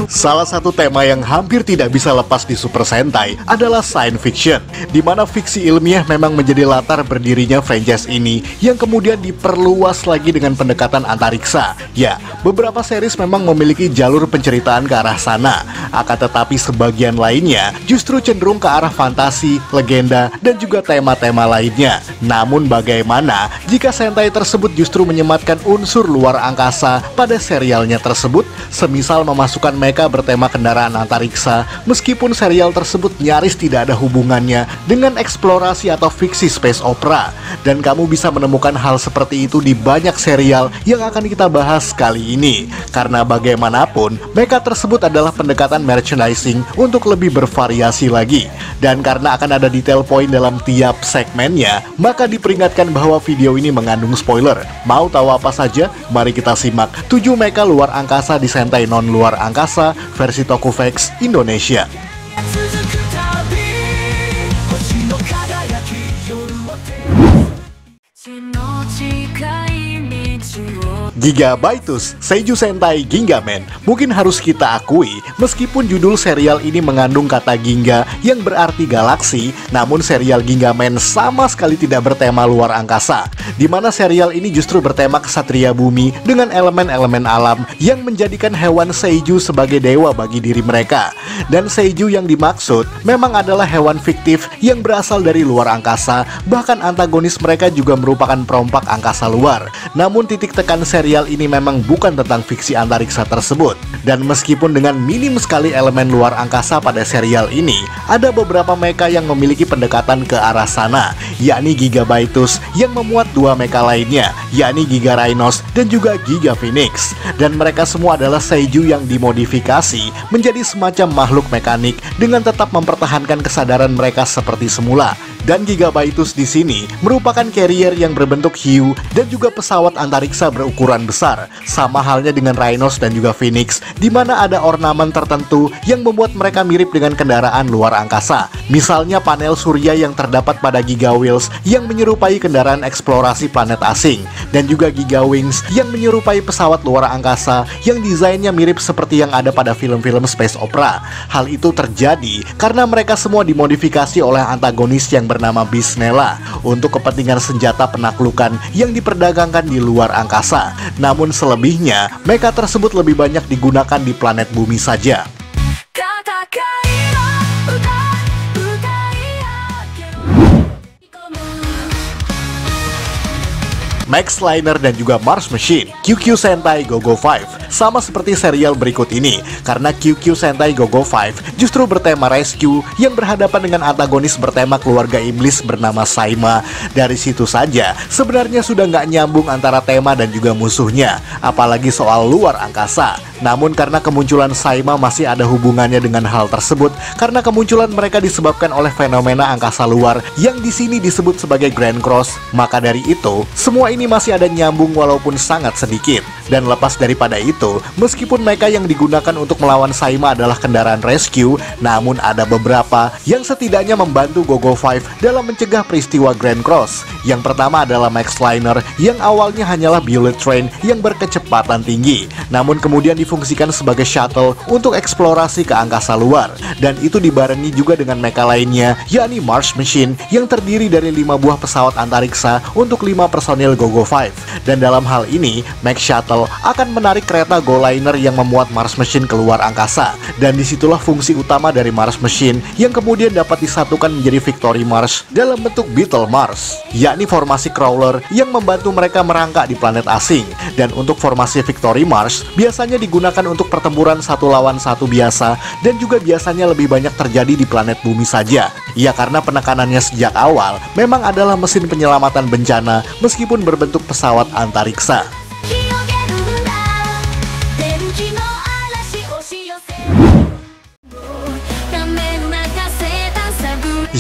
Salah satu tema yang hampir tidak bisa lepas di Super Sentai adalah science fiction, di mana fiksi ilmiah memang menjadi latar berdirinya franchise ini yang kemudian diperluas lagi dengan pendekatan antariksa. Ya, beberapa series memang memiliki jalur penceritaan ke arah sana, akan tetapi sebagian lainnya justru cenderung ke arah fantasi, legenda, dan juga tema-tema lainnya. Namun bagaimana jika Sentai tersebut justru menyematkan unsur luar angkasa pada serialnya tersebut, semisal memasukkan mecha bertema kendaraan antariksa, meskipun serial tersebut nyaris tidak ada hubungannya dengan eksplorasi atau fiksi space opera. Dan kamu bisa menemukan hal seperti itu di banyak serial yang akan kita bahas kali ini. Karena bagaimanapun, mecha tersebut adalah pendekatan merchandising untuk lebih bervariasi lagi. Dan karena akan ada detail poin dalam tiap segmennya, maka diperingatkan bahwa video ini mengandung spoiler. Mau tahu apa saja? Mari kita simak 7 mecha luar angkasa di Sentai non luar angkasa versi Tokuvex Indonesia. Gigabaitus Seiju Sentai Gingaman. Mungkin harus kita akui, meskipun judul serial ini mengandung kata Ginga yang berarti galaksi, namun serial Gingaman sama sekali tidak bertema luar angkasa, di mana serial ini justru bertema kesatria bumi dengan elemen-elemen alam yang menjadikan hewan Seiju sebagai dewa bagi diri mereka. Dan Seiju yang dimaksud memang adalah hewan fiktif yang berasal dari luar angkasa, bahkan antagonis mereka juga merupakan perompak angkasa luar. Namun titik tekan serial ini memang bukan tentang fiksi antariksa tersebut. Dan meskipun dengan minim sekali elemen luar angkasa pada serial ini, ada beberapa mecha yang memiliki pendekatan ke arah sana, yakni Gigabaitus yang memuat 2 mecha lainnya, yakni Giga Rhinos dan juga Giga Phoenix. Dan mereka semua adalah Seiju yang dimodifikasi menjadi semacam makhluk mekanik dengan tetap mempertahankan kesadaran mereka seperti semula. Dan Gigabaitus di sini merupakan carrier yang berbentuk hiu dan juga pesawat antariksa berukuran besar, sama halnya dengan Rhinos dan juga Phoenix, di mana ada ornamen tertentu yang membuat mereka mirip dengan kendaraan luar angkasa. Misalnya panel surya yang terdapat pada Giga Wheels yang menyerupai kendaraan eksplorasi planet asing, dan juga Giga Wings yang menyerupai pesawat luar angkasa yang desainnya mirip seperti yang ada pada film-film space opera. Hal itu terjadi karena mereka semua dimodifikasi oleh antagonis yang bernama Bisnella untuk kepentingan senjata penaklukan yang diperdagangkan di luar angkasa. Namun selebihnya, mecha tersebut lebih banyak digunakan di planet bumi saja. Max Liner dan juga Mars Machine, QQ Sentai GoGo 5, sama seperti serial berikut ini, karena QQ Sentai GoGo 5 justru bertema rescue yang berhadapan dengan antagonis bertema keluarga iblis bernama Saima. Dari situ saja, sebenarnya sudah nggak nyambung antara tema dan juga musuhnya, apalagi soal luar angkasa. Namun karena kemunculan Saima masih ada hubungannya dengan hal tersebut, karena kemunculan mereka disebabkan oleh fenomena angkasa luar yang di sini disebut sebagai Grand Cross, maka dari itu, semua ini masih ada nyambung walaupun sangat sedikit. Dan lepas daripada itu, meskipun mecha yang digunakan untuk melawan Saima adalah kendaraan rescue, namun ada beberapa yang setidaknya membantu GoGo 5 dalam mencegah peristiwa Grand Cross. Yang pertama adalah Max Liner yang awalnya hanyalah bullet train yang berkecepatan tinggi, namun kemudian difungsikan sebagai shuttle untuk eksplorasi ke angkasa luar. Dan itu dibarengi juga dengan mecha lainnya, yakni Mars Machine yang terdiri dari 5 buah pesawat antariksa untuk 5 personil GoGo 5. Dan dalam hal ini, Max Shuttle akan menarik kereta GoLiner yang memuat Mars Machine keluar angkasa. Dan disitulah fungsi utama dari Mars Machine yang kemudian dapat disatukan menjadi Victory Mars dalam bentuk Beetle Mars, yakni formasi crawler yang membantu mereka merangkak di planet asing. Dan untuk formasi Victory Mars biasanya digunakan untuk pertempuran satu lawan satu biasa, dan juga biasanya lebih banyak terjadi di planet bumi saja. Ya, karena penekanannya sejak awal memang adalah mesin penyelamatan bencana meskipun berbentuk pesawat antariksa.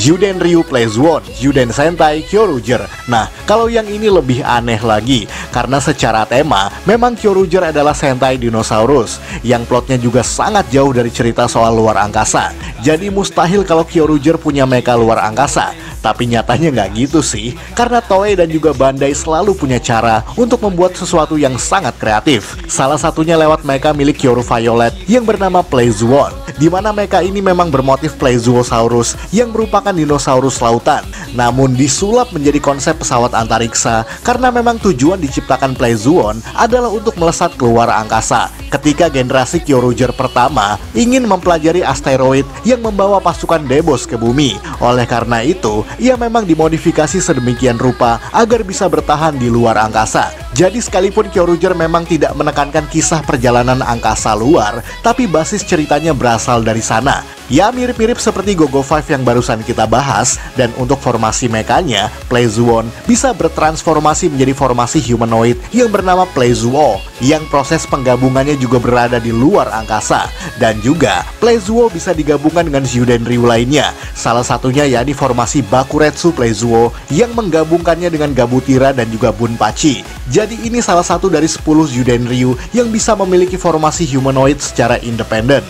Juden Ryu Plays One, Juden Sentai Kyoruger. Nah, kalau yang ini lebih aneh lagi, karena secara tema, memang Kyoruger adalah Sentai dinosaurus, yang plotnya juga sangat jauh dari cerita soal luar angkasa. Jadi mustahil kalau Kyoruger punya mecha luar angkasa. Tapi nyatanya nggak gitu sih, karena Toei dan juga Bandai selalu punya cara untuk membuat sesuatu yang sangat kreatif. Salah satunya lewat mecha milik Kyoru Violet yang bernama Pleizuon, di mana mecha ini memang bermotif Plesiosaurus yang merupakan dinosaurus lautan, namun disulap menjadi konsep pesawat antariksa karena memang tujuan diciptakan Pleizuon adalah untuk melesat keluar angkasa. Ketika generasi Kyoruger pertama ingin mempelajari asteroid yang membawa pasukan Debos ke bumi, oleh karena itu ia memang dimodifikasi sedemikian rupa agar bisa bertahan di luar angkasa. Jadi sekalipun Kyoruger memang tidak menekankan kisah perjalanan angkasa luar, tapi basis ceritanya berasal dari sana. Ya mirip-mirip seperti Gogo 5 yang barusan kita bahas, dan untuk formasi mekanya, Pleizuon bisa bertransformasi menjadi formasi humanoid yang bernama Pleizuo, yang proses penggabungannya juga berada di luar angkasa. Dan juga, Pleizuo bisa digabungkan dengan Juden Ryu lainnya, salah satunya yakni formasi Bakuretsu Pleizuo yang menggabungkannya dengan Gabutira dan juga Bunpachi. Jadi ini salah satu dari 10 Juden Ryu yang bisa memiliki formasi humanoid secara independen.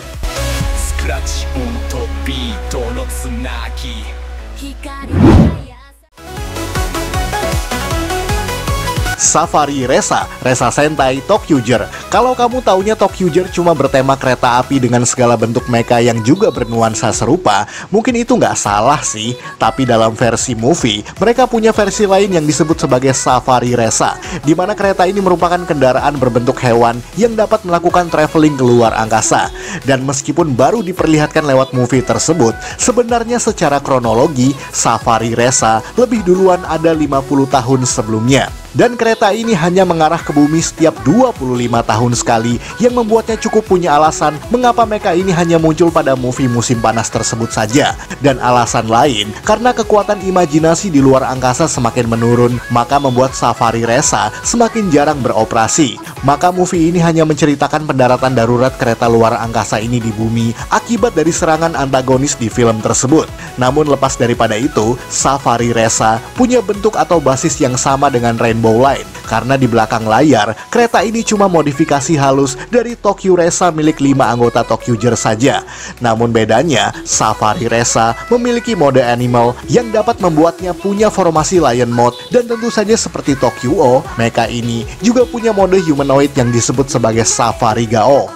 Safari Resa Sentai Tokyuger. Kalau kamu taunya Tokyuger cuma bertema kereta api dengan segala bentuk mecha yang juga bernuansa serupa, mungkin itu nggak salah sih. Tapi dalam versi movie, mereka punya versi lain yang disebut sebagai Safari Resa, di mana kereta ini merupakan kendaraan berbentuk hewan yang dapat melakukan traveling ke luar angkasa. Dan meskipun baru diperlihatkan lewat movie tersebut, sebenarnya secara kronologi, Safari Resa lebih duluan ada 50 tahun sebelumnya. Dan kereta ini hanya mengarah ke bumi setiap 25 tahun sekali, yang membuatnya cukup punya alasan mengapa mecha ini hanya muncul pada movie musim panas tersebut saja. Dan alasan lain, karena kekuatan imajinasi di luar angkasa semakin menurun, maka membuat Safari Resa semakin jarang beroperasi. Maka movie ini hanya menceritakan pendaratan darurat kereta luar angkasa ini di bumi akibat dari serangan antagonis di film tersebut. Namun lepas daripada itu, Safari Resa punya bentuk atau basis yang sama dengan Rainbow Line, karena di belakang layar, kereta ini cuma modifikasi halus dari Tokyo Resa milik 5 anggota Tokyuger saja. Namun bedanya, Safari Resa memiliki mode animal yang dapat membuatnya punya formasi Lion Mode, dan tentu saja seperti Tokyo, mecha ini juga punya mode humanoid yang disebut sebagai Safari Gao.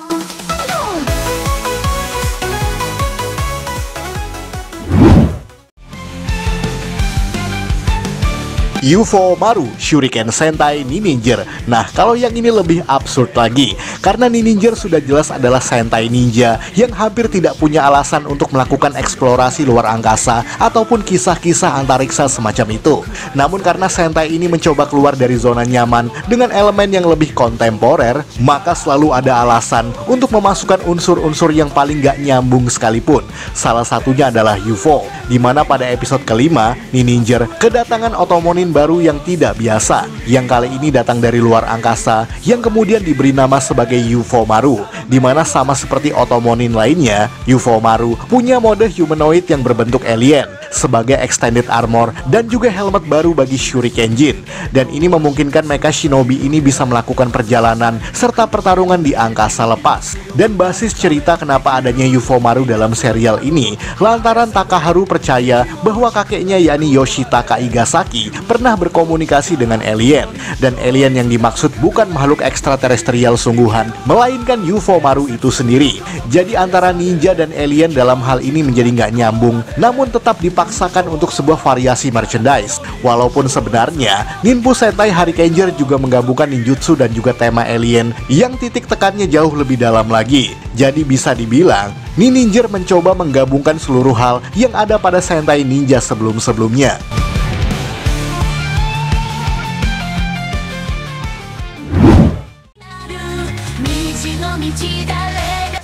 UFO Maru Shuriken Sentai Ninja. Nah, kalau yang ini lebih absurd lagi, karena Ninja sudah jelas adalah Sentai ninja yang hampir tidak punya alasan untuk melakukan eksplorasi luar angkasa ataupun kisah-kisah antariksa semacam itu. Namun karena Sentai ini mencoba keluar dari zona nyaman dengan elemen yang lebih kontemporer, maka selalu ada alasan untuk memasukkan unsur-unsur yang paling gak nyambung sekalipun. Salah satunya adalah UFO, dimana pada episode kelima, Ninja kedatangan otomonin baru yang tidak biasa, yang kali ini datang dari luar angkasa, yang kemudian diberi nama sebagai UFO Maru, dimana sama seperti otomonin lainnya, UFO Maru punya mode humanoid yang berbentuk alien, sebagai extended armor dan juga helmet baru bagi Shurikenjin. Dan ini memungkinkan mecha shinobi ini bisa melakukan perjalanan serta pertarungan di angkasa lepas. Dan basis cerita kenapa adanya UFO Maru dalam serial ini, lantaran Takaharu percaya bahwa kakeknya yakni Yoshitaka Igasaki pernah berkomunikasi dengan alien, dan alien yang dimaksud bukan makhluk ekstraterestrial sungguhan, melainkan UFO Maru itu sendiri. Jadi antara ninja dan alien dalam hal ini menjadi nggak nyambung, namun tetap dipaksakan untuk sebuah variasi merchandise. Walaupun sebenarnya Ninpu Sentai Harikenger juga menggabungkan ninjutsu dan juga tema alien yang titik tekannya jauh lebih dalam lagi. Jadi bisa dibilang Ninja mencoba menggabungkan seluruh hal yang ada pada Sentai ninja sebelum-sebelumnya.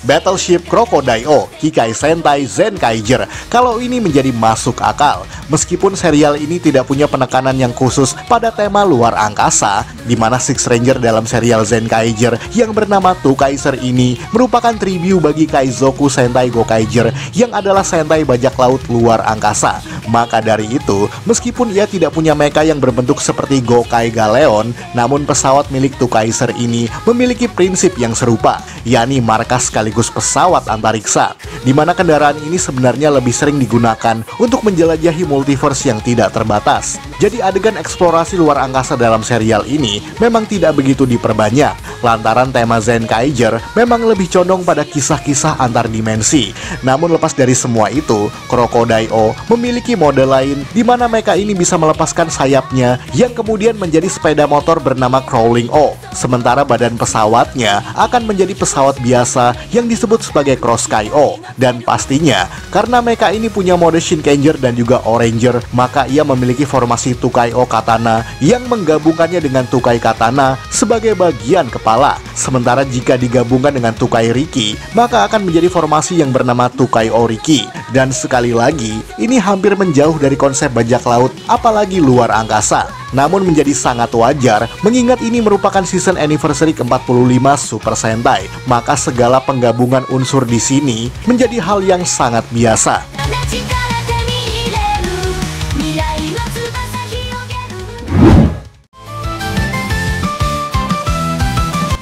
Battleship Crocodile, Kikai Sentai Zenkaiger. Kalau ini menjadi masuk akal, meskipun serial ini tidak punya penekanan yang khusus pada tema luar angkasa, di mana Six Ranger dalam serial Zenkaiger yang bernama Tukaiser ini merupakan tribute bagi Kaizoku Sentai Gokaiger yang adalah Sentai bajak laut luar angkasa. Maka dari itu, meskipun ia tidak punya mecha yang berbentuk seperti Gokai Galeon, namun pesawat milik Tukaiser ini memiliki prinsip yang serupa, yakni markas sekaligus pesawat antariksa, di mana kendaraan ini sebenarnya lebih sering digunakan untuk menjelajahi multiverse yang tidak terbatas. Jadi adegan eksplorasi luar angkasa dalam serial ini memang tidak begitu diperbanyak, lantaran tema Zenkaiger memang lebih condong pada kisah-kisah antar dimensi. Namun lepas dari semua itu, Crocodile memiliki mode lain di mana mecha ini bisa melepaskan sayapnya yang kemudian menjadi sepeda motor bernama Crawling O. Sementara badan pesawatnya akan menjadi pesawat biasa yang disebut sebagai Cross Sky O. Dan pastinya, karena mecha ini punya mode Shinkenger dan juga Oranger, maka ia memiliki formasi Tukai O Katana yang menggabungkannya dengan Tukai Katana sebagai bagian kepala. Sementara jika digabungkan dengan Tukai Riki, maka akan menjadi formasi yang bernama Tukai O Riki. Dan sekali lagi, ini hampir menjauh dari konsep bajak laut, apalagi luar angkasa. Namun menjadi sangat wajar, mengingat ini merupakan season anniversary ke-45 Super Sentai, maka segala penggabungan unsur di sini menjadi hal yang sangat biasa.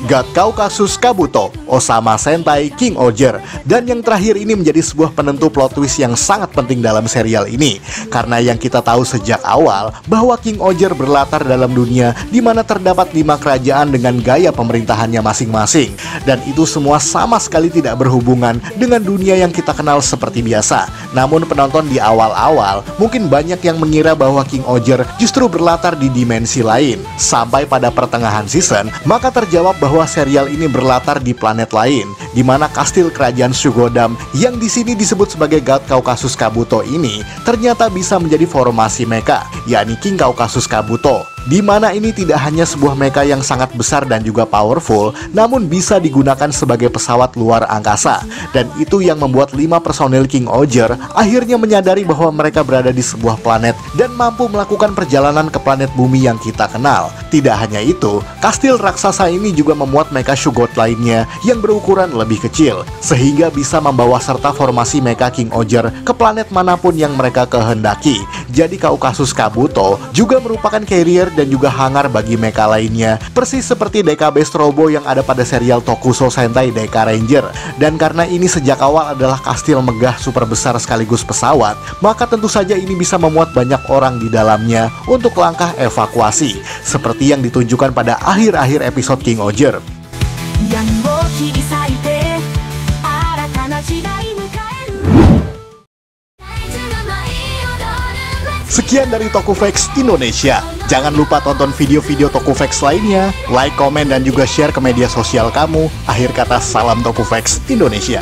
God Kaukasus Kabuto, Osama Sentai King Oger. Dan yang terakhir ini menjadi sebuah penentu plot twist yang sangat penting dalam serial ini, karena yang kita tahu sejak awal bahwa King Oger berlatar dalam dunia di mana terdapat 5 kerajaan dengan gaya pemerintahannya masing-masing, dan itu semua sama sekali tidak berhubungan dengan dunia yang kita kenal seperti biasa. Namun penonton di awal-awal mungkin banyak yang mengira bahwa King Oger justru berlatar di dimensi lain. Sampai pada pertengahan season, maka terjawab bahwa serial ini berlatar di planet lain, di mana kastil kerajaan Shugodam yang di sini disebut sebagai God Kaukasus Kabuto ini ternyata bisa menjadi formasi mecha, yakni King Kaukasus Kabuto. Di mana ini tidak hanya sebuah mecha yang sangat besar dan juga powerful, namun bisa digunakan sebagai pesawat luar angkasa. Dan itu yang membuat 5 personil King Oger akhirnya menyadari bahwa mereka berada di sebuah planet dan mampu melakukan perjalanan ke planet bumi yang kita kenal. Tidak hanya itu, kastil raksasa ini juga memuat mecha Shugot lainnya yang berukuran lebih kecil, sehingga bisa membawa serta formasi mecha King Oger ke planet manapun yang mereka kehendaki. Jadi Kaukasus Kabuto juga merupakan carrier dan juga hangar bagi mecha lainnya, persis seperti DKB Strobo yang ada pada serial Tokusou Sentai Deka Ranger. Dan karena ini sejak awal adalah kastil megah super besar sekaligus pesawat, maka tentu saja ini bisa memuat banyak orang di dalamnya untuk langkah evakuasi, seperti yang ditunjukkan pada akhir-akhir episode King Oger. Sekian dari Tokufex Indonesia. Jangan lupa tonton video-video Tokufex lainnya, like, komen, dan juga share ke media sosial kamu. Akhir kata, salam Tokufex Indonesia.